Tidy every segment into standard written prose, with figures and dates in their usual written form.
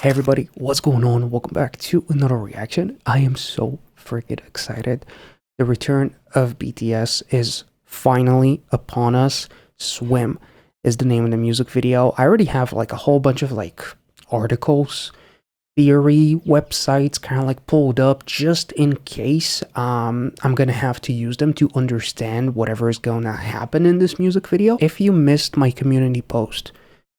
Hey everybody, what's going on? Welcome back to another reaction. I am so freaking excited. The return of BTS is finally upon us. Swim is the name of the music video. I already have like a whole bunch of like articles, theory, websites kind of like pulled up just in case I'm gonna have to use them to understand whatever is gonna happen in this music video. If you missed my community post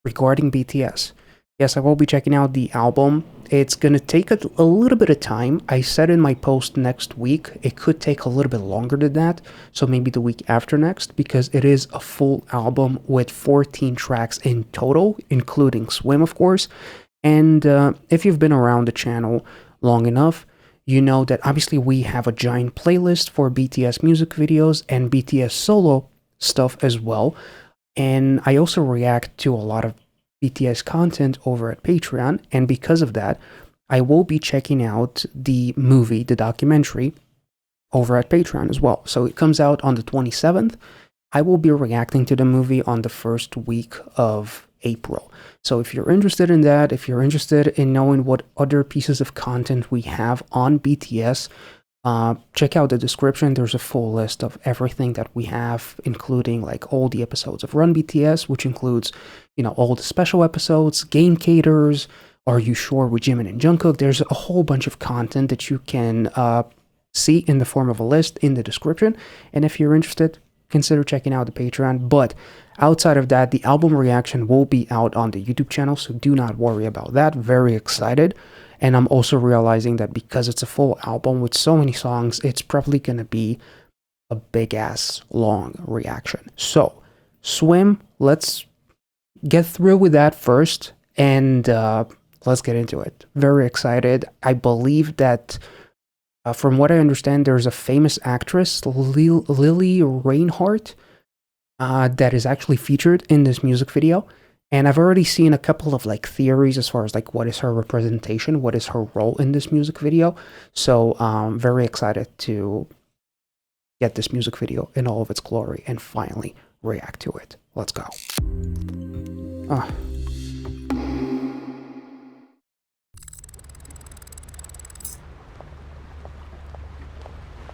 regarding BTS, yes, I will be checking out the album. It's going to take a little bit of time. I said in my post next week, it could take a little bit longer than that. So maybe the week after next, because it is a full album with 14 tracks in total, including Swim, of course. And if you've been around the channel long enough, you know that obviously we have a giant playlist for BTS music videos and BTS solo stuff as well. And I also react to a lot of BTS content over at Patreon, and because of that, I will be checking out the movie, the documentary, over at Patreon as well. So it comes out on the 27th. I will be reacting to the movie on the first week of April. So if you're interested in that, if you're interested in knowing what other pieces of content we have on BTS, check out the description. There's a full list of everything that we have, including like all the episodes of Run BTS, which includes, you know, all the special episodes, game Caterers, Are You Sure with Jimin and Jungkook. There's a whole bunch of content that you can see in the form of a list in the description. And if you're interested, consider checking out the Patreon. But outside of that, the album reaction will be out on the YouTube channel, so do not worry about that. Very excited. And I'm also realizing that because it's a full album with so many songs, it's probably going to be a big-ass long reaction. So, Swim, let's get through with that first, and let's get into it. Very excited. I believe that, from what I understand, there's a famous actress, Lily Reinhardt, that is actually featured in this music video. And I've already seen a couple of like theories as far as like what is her representation, what is her role in this music video. So very excited to get this music video in all of its glory and finally react to it. Let's go.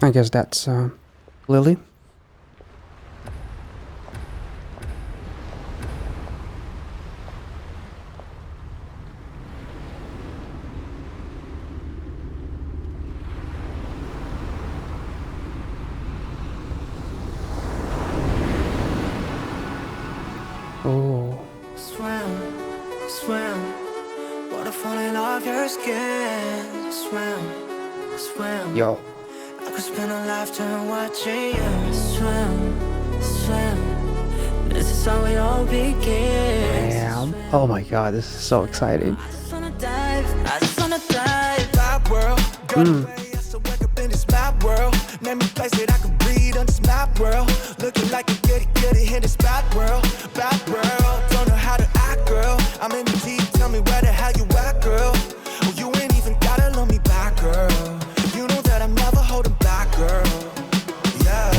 I guess that's Lily. Oh. Swim, swim, water falling off your skin. Swim, swim. Yo. I could spend a lifetime watching you. Swim, swim. This is how it all begins. Damn. Oh my god, this is so exciting. I just wanna dive, I just wanna dive. Map world, girl, the way I so wake up in this map world. Name me place that I can breathe on this map world. Looking like a goody in this bad world. Bad world, don't know how to act, girl. I'm in the deep, tell me where the hell you at, girl. Oh, you ain't even gotta love me back, girl. You know that I'm never holding back, girl. Yeah.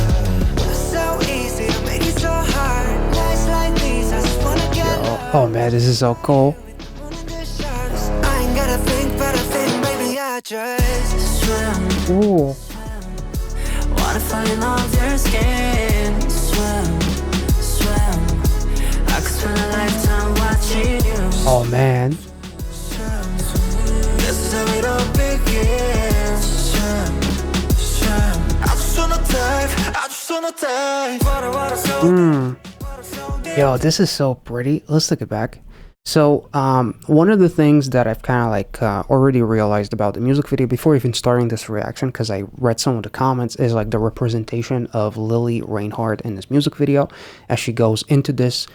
So easy to make it so hard. Nights like these, I just wanna get Yo. Oh man, this is so cool. I ain't gotta think, but I think maybe I just swim. Ooh. Water falling off your skin. Swim, swim. I could spend a lifetime watching you. Oh man. This is how it all begins. Swim, swim. I just wanna dive. I just wanna dive. Water, water, so Yo, this is so pretty. Let's take it back. So, one of the things that I've kind of like already realized about the music video before even starting this reaction, because I read some of the comments, is like the representation of Lily Reinhardt in this music video. As she goes into this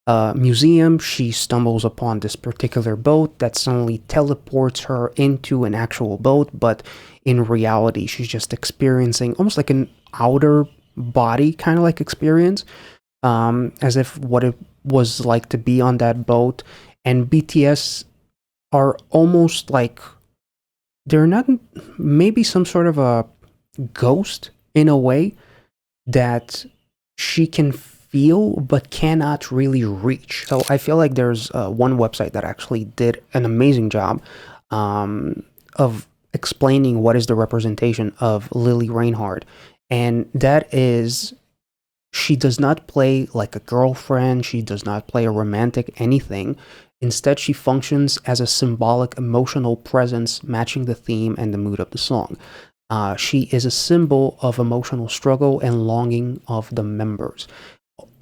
museum, she stumbles upon this particular boat that suddenly teleports her into an actual boat, but in reality, she's just experiencing almost like an outer body kind of like experience, as if what it was like to be on that boat. And BTS are almost like, they're not, maybe some sort of a ghost in a way, that she can feel but cannot really reach. So I feel like there's one website that actually did an amazing job of explaining what is the representation of Lily Reinhardt, and that is, she does not play like a girlfriend, she does not play a romantic anything. Instead, she functions as a symbolic emotional presence matching the theme and the mood of the song. She is a symbol of emotional struggle and longing of the members,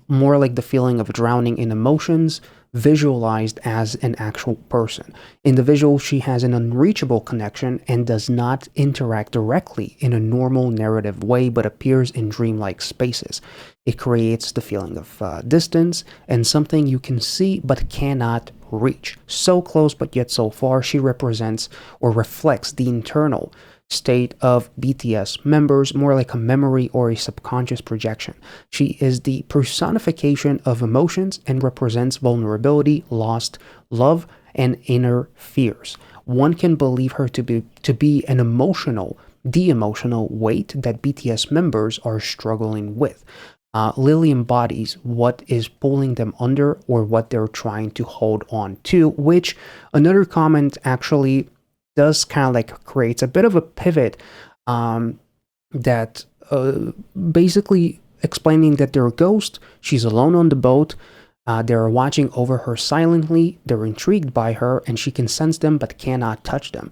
more like the feeling of drowning in emotions, visualized as an actual person. In the visual, she has an unreachable connection and does not interact directly in a normal narrative way, but appears in dreamlike spaces. It creates the feeling of distance and something you can see but cannot reach. So close but yet so far, she represents or reflects the internal state of BTS members, more like a memory or a subconscious projection. She is the personification of emotions and represents vulnerability, loss, love, and inner fears. One can believe her to be the emotional weight that BTS members are struggling with. Lily embodies what is pulling them under or what they're trying to hold on to, which another comment actually does kind of like creates a bit of a pivot that basically explaining that they're a ghost, she's alone on the boat, they're watching over her silently, they're intrigued by her, and she can sense them but cannot touch them.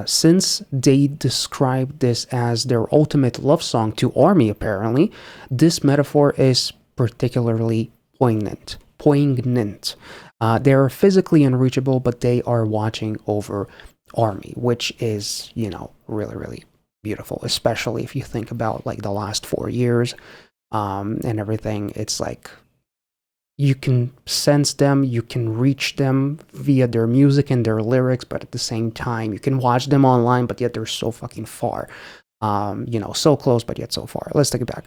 Since they describe this as their ultimate love song to ARMY, apparently, this metaphor is particularly poignant. They are physically unreachable, but they are watching over ARMY, which is, you know, really, really beautiful, especially if you think about like the last 4 years and everything. It's like you can sense them, you can reach them via their music and their lyrics, but at the same time, you can watch them online, but yet they're so fucking far. You know, so close, but yet so far. Let's take it back.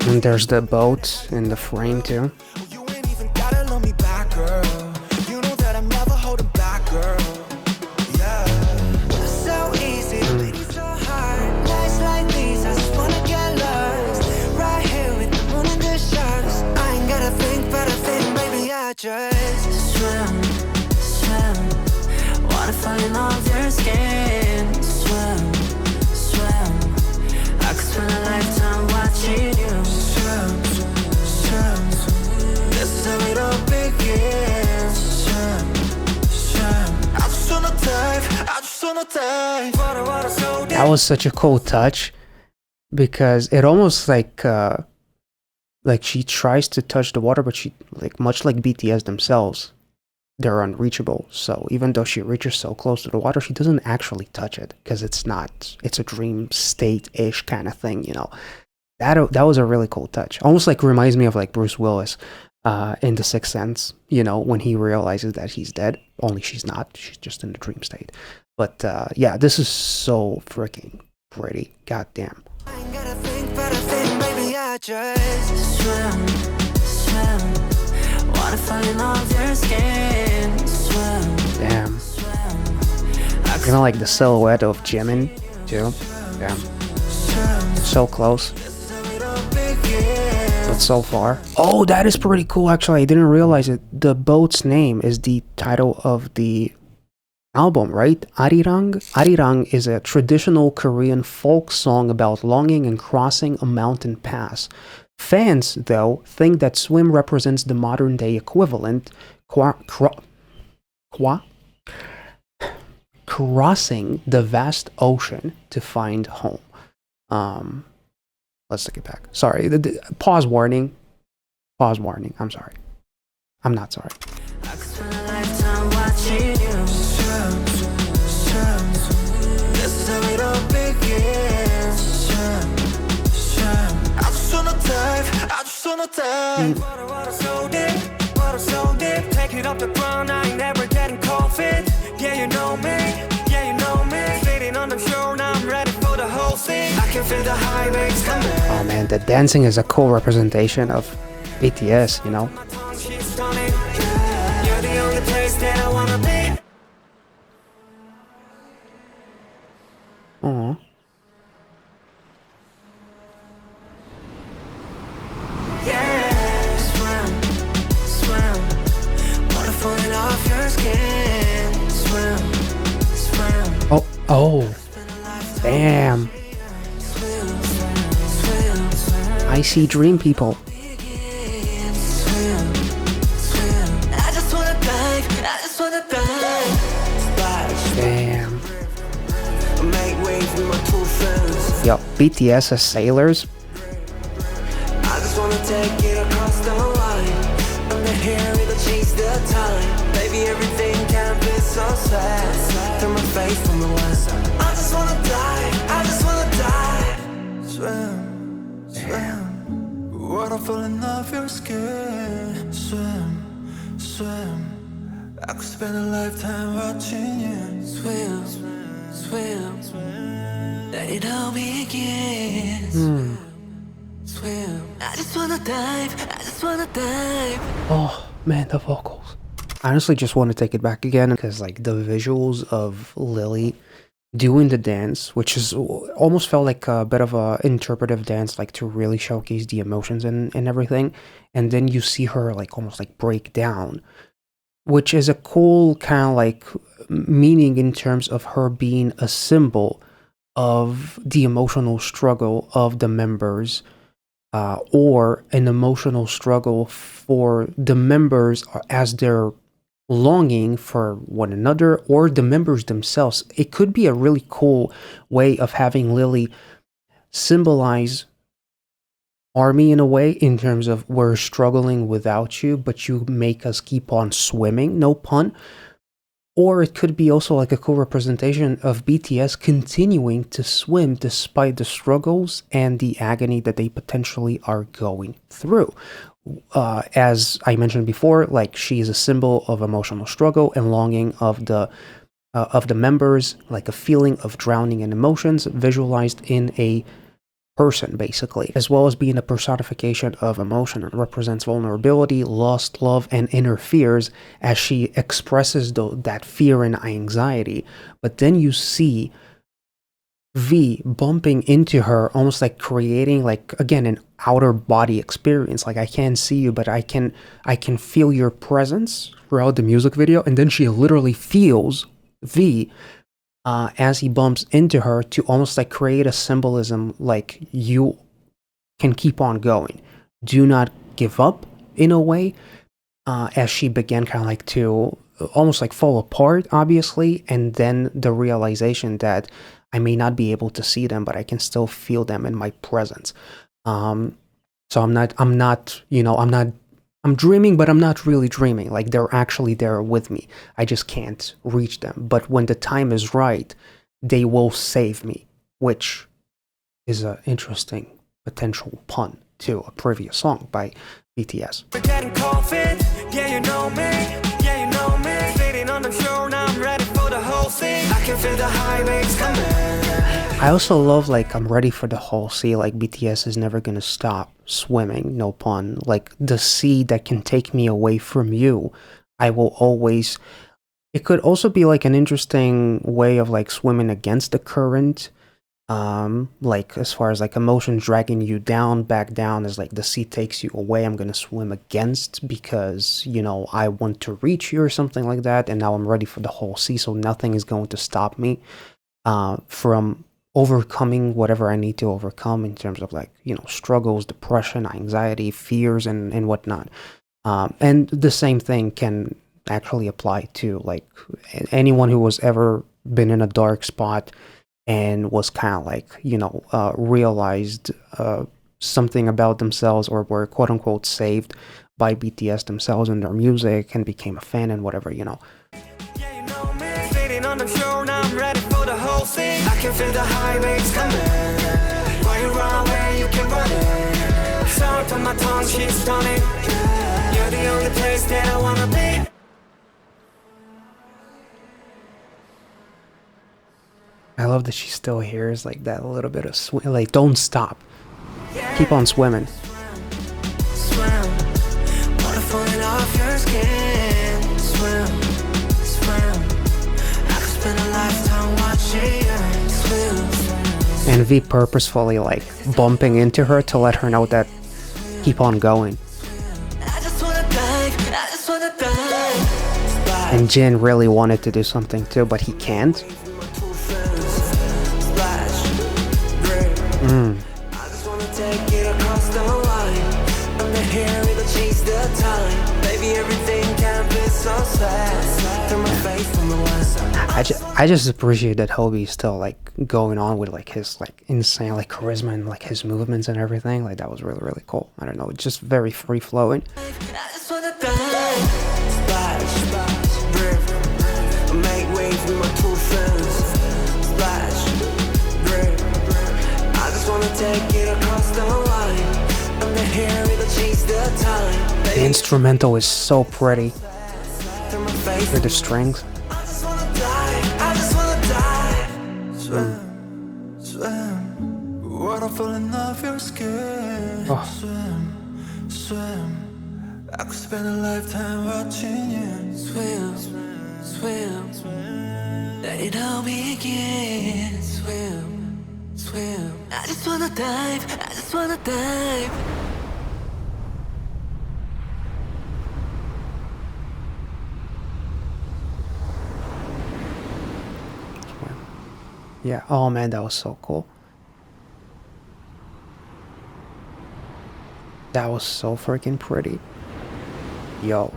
And there's the boat in the frame too. Just swim, wanna find all your skin. Swim, I could spend a lifetime watching you. Swim, this is how it all begins. I just wanna dive. That was such a cool touch, because it almost like she tries to touch the water, but she, like, much like BTS themselves, they're unreachable. So even though she reaches so close to the water, she doesn't actually touch it, because it's a dream state-ish kind of thing, you know. That was a really cool touch. Almost like reminds me of like Bruce Willis in The Sixth Sense, you know, when he realizes that he's dead, only she's not. She's just in the dream state. But yeah, this is so freaking pretty. Goddamn. Just swim, wanna find all your skin. Swim, damn. Kind of like the silhouette of Jimin too. Damn. So close, but so far. Oh, that is pretty cool. Actually, I didn't realize it. The boat's name is the title of the album, right? Arirang. Arirang is a traditional Korean folk song about longing and crossing a mountain pass. Fans, though, think that swim represents the modern-day equivalent, crossing the vast ocean to find home. Let's take it back. Sorry, pause warning. Pause warning. I'm sorry. I'm not sorry. I could spend a lifetime watching you. This is how it all begins. I just wanna dive. Water so deep, take it off the ground, I ain't never getting cold feet. Yeah, you know me, sitting on the shore, now I'm ready for the whole scene. I can feel the high waves coming. Oh man, the dancing is a cool representation of BTS, you know. You're the only place that Oh, damn. I see dream people. Damn. Yo, BTS as sailors. I just wanna take it across the line. I'm the hair, it'll change the time. Baby, everything can be so sad. Through my face from the west. I just wanna die, I just wanna die. Swim, swim. Water falling off your skin. Swim, swim. I could spend a lifetime watching you. Swim, swim, swim. Let it all begin. Swim. I just wanna dive, I just wanna dive. Oh man, the vocals. I honestly just want to take it back again because like the visuals of Lily doing the dance, which is almost felt like a bit of a interpretive dance, like to really showcase the emotions and everything. And then you see her like almost like break down, which is a cool kind of like meaning in terms of her being a symbol of the emotional struggle of the members, or an emotional struggle for the members as they're longing for one another, or the members themselves. It could be a really cool way of having Lily symbolize army in a way, in terms of we're struggling without you, but you make us keep on swimming, no pun. Or it could be also like a cool representation of BTS continuing to swim despite the struggles and the agony that they potentially are going through. As I mentioned before, like she is a symbol of emotional struggle and longing of the members, like a feeling of drowning in emotions visualized in a person, basically, as well as being a personification of emotion. It represents vulnerability, lost love, and inner fears as she expresses that fear and anxiety. But then you see V bumping into her, almost like creating, like, again, an outer body experience. Like, I can't see you, but I can feel your presence throughout the music video. And then she literally feels V as he bumps into her, to almost like create a symbolism, like you can keep on going, do not give up, in a way, as she began kind of like to almost like fall apart, obviously, and then the realization that I may not be able to see them, but I can still feel them in my presence. So I'm dreaming, but I'm not really dreaming. Like, they're actually there with me. I just can't reach them. But when the time is right, they will save me, which is an interesting potential pun to a previous song by BTS. We're getting coffin, yeah, you know me, yeah, you know me. Sitting on the shore, now I'm ready for the whole thing. I can feel the high waves coming. I also love, like, I'm ready for the whole sea. Like, BTS is never gonna stop swimming, no pun. Like, the sea that can take me away from you, I will always... It could also be, like, an interesting way of, like, swimming against the current. Like, as far as, like, emotions dragging you down, back down, as, like, the sea takes you away, I'm gonna swim against because, you know, I want to reach you or something like that, and now I'm ready for the whole sea, so nothing is going to stop me from overcoming whatever I need to overcome in terms of, like, you know, struggles, depression, anxiety, fears, and whatnot. And the same thing can actually apply to, like, anyone who was ever been in a dark spot and was kind of like, you know, realized something about themselves, or were quote unquote saved by BTS themselves and their music, and became a fan and whatever, you know. Yeah, you know me. Sitting on the shore, now I'm ready for the whole thing. I can feel the high waves coming. While you run away, you can run it. Salt on my tongue, she's stunning. You're the only place that I wanna be. I love that she still hears like that little bit of swim, like, don't stop, keep on swimming. Swim, water falling off your skin. Swim, swim. I could spend a lifetime watching you swim. And V purposefully like bumping into her to let her know that keep on going. I just wanna dive, I just wanna dive. And Jin really wanted to do something too, but he can't. I just wanna take it across the line. I'm the hair, it'll change the time. Baby, everything can be so sad. Through my face from the west side. I just appreciate that Hobie is still like going on with like his like insane like charisma and like his movements and everything. Like that was really, really cool. I don't know, it's just very free flowing. I just wanna dive. Splash, splash, drip. Make waves with my two friends. Splash, drip. I just wanna take it across the line. I'm the hair, it'll change the time. The instrumental is so pretty with the strings. I just wanna dive. I just wanna dive. Swim, swim. Water falling off your skin. Swim, swim. I could spend a lifetime watching you. Swim, swim, swim. Let it all begin. Swim, swim. I just wanna dive. I just wanna dive. Yeah, oh man, that was so cool. That was so freaking pretty. Yo.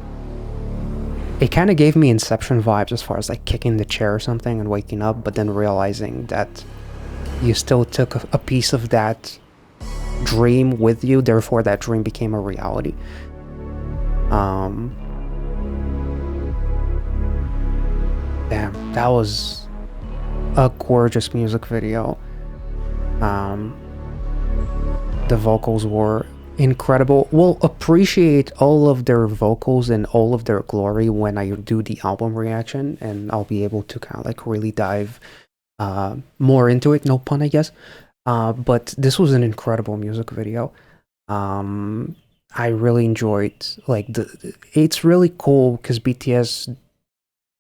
It kind of gave me Inception vibes as far as like kicking the chair or something and waking up, but then realizing that you still took a piece of that dream with you, therefore that dream became a reality. Damn, that was a gorgeous music video. The vocals were incredible. We'll appreciate all of their vocals and all of their glory when I do the album reaction, and I'll be able to kind of like really dive more into it, no pun I guess. But this was an incredible music video. I really enjoyed like it's really cool because BTS,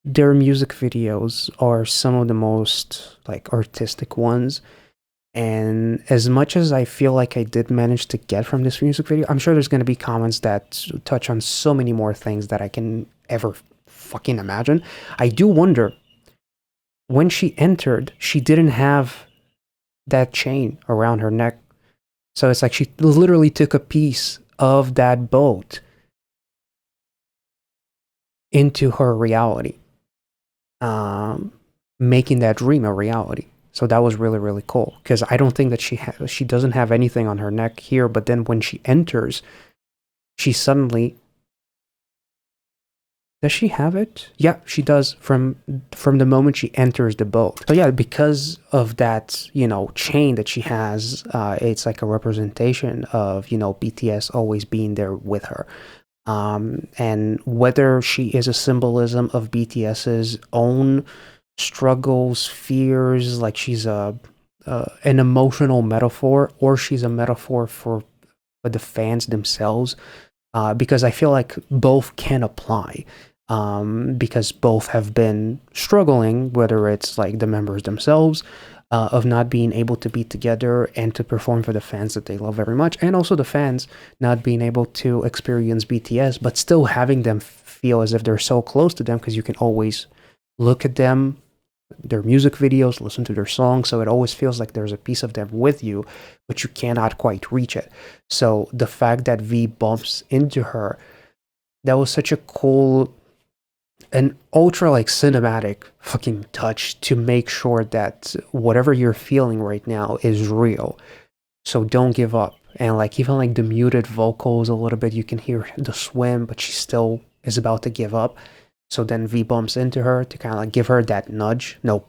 their music videos are some of the most like artistic ones, and as much as I feel like I did manage to get from this music video, I'm sure there's going to be comments that touch on so many more things that I can ever fucking imagine. I do wonder, when she entered, she didn't have that chain around her neck, so it's like she literally took a piece of that boat into her reality, making that dream a reality. So that was really, really cool, because I don't think that she doesn't have anything on her neck here, but then when she enters, she suddenly, does she have it? Yeah, she does from the moment she enters the boat. So yeah, because of that, you know, chain that she has, it's like a representation of, you know, BTS always being there with her. And whether she is a symbolism of BTS's own struggles, fears, like she's an emotional metaphor, or she's a metaphor for the fans themselves, because I feel like both can apply, because both have been struggling, whether it's like the members themselves, of not being able to be together and to perform for the fans that they love very much, and also the fans not being able to experience BTS, but still having them feel as if they're so close to them, because you can always look at them, their music videos, listen to their songs, so it always feels like there's a piece of them with you, but you cannot quite reach it. So the fact that V bumps into her, that was such a cool an ultra like cinematic fucking touch to make sure that whatever you're feeling right now is real. So don't give up. And like even like the muted vocals a little bit, you can hear the swim, but she still is about to give up. So then V bumps into her to kind of like give her that nudge, no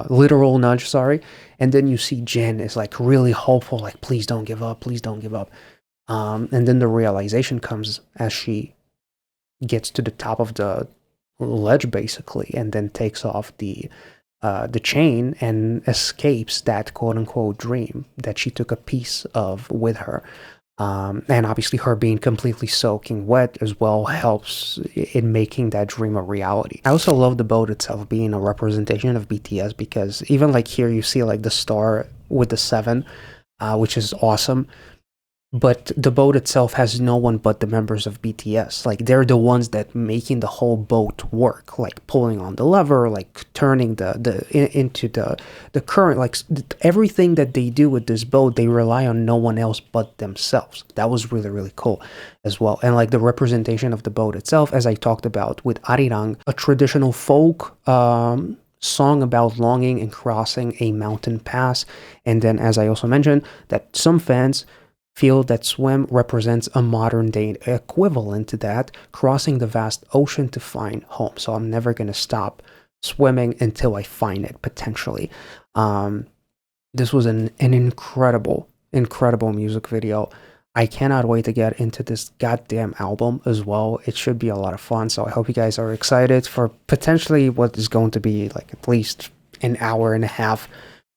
literal nudge, sorry. And then you see Jin is like really hopeful, like please don't give up, please don't give up. And then the realization comes as she gets to the top of the ledge basically, and then takes off the chain and escapes that quote unquote dream that she took a piece of with her. And obviously her being completely soaking wet as well helps in making that dream a reality. I also love the boat itself being a representation of BTS, because even like here you see like the star with the 7, which is awesome. but the boat itself has no one but the members of BTS. Like, they're the ones that making the whole boat work, like pulling on the lever, like turning into the current, like everything that they do with this boat, they rely on no one else but themselves. That was really, really cool as well. And like the representation of the boat itself, as I talked about with Arirang, a traditional folk song about longing and crossing a mountain pass. And then, as I also mentioned, that some fans feel that swim represents a modern day equivalent to that, crossing the vast ocean to find home. So I'm never going to stop swimming until I find it, potentially. This was an incredible music video. I cannot wait to get into this goddamn album as well. It should be a lot of fun. So I hope you guys are excited for potentially what is going to be like at least an hour and a half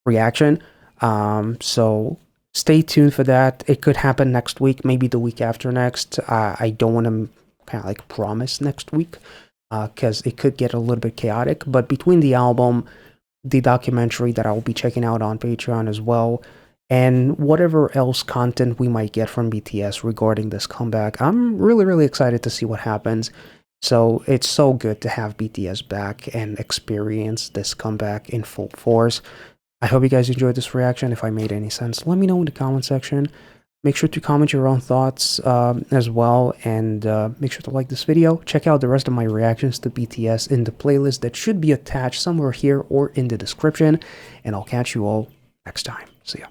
reaction. So stay tuned for that. It could happen next week, maybe the week after next. I don't want to kind of like promise next week because it could get a little bit chaotic. But between the album, the documentary that I'll be checking out on Patreon as well, and whatever else content we might get from BTS regarding this comeback, I'm really, really excited to see what happens. So it's so good to have BTS back and experience this comeback in full force. I hope you guys enjoyed this reaction. If I made any sense, let me know in the comment section. Make sure to comment your own thoughts as well, and make sure to like this video. Check out the rest of my reactions to BTS in the playlist that should be attached somewhere here or in the description, and I'll catch you all next time. See ya.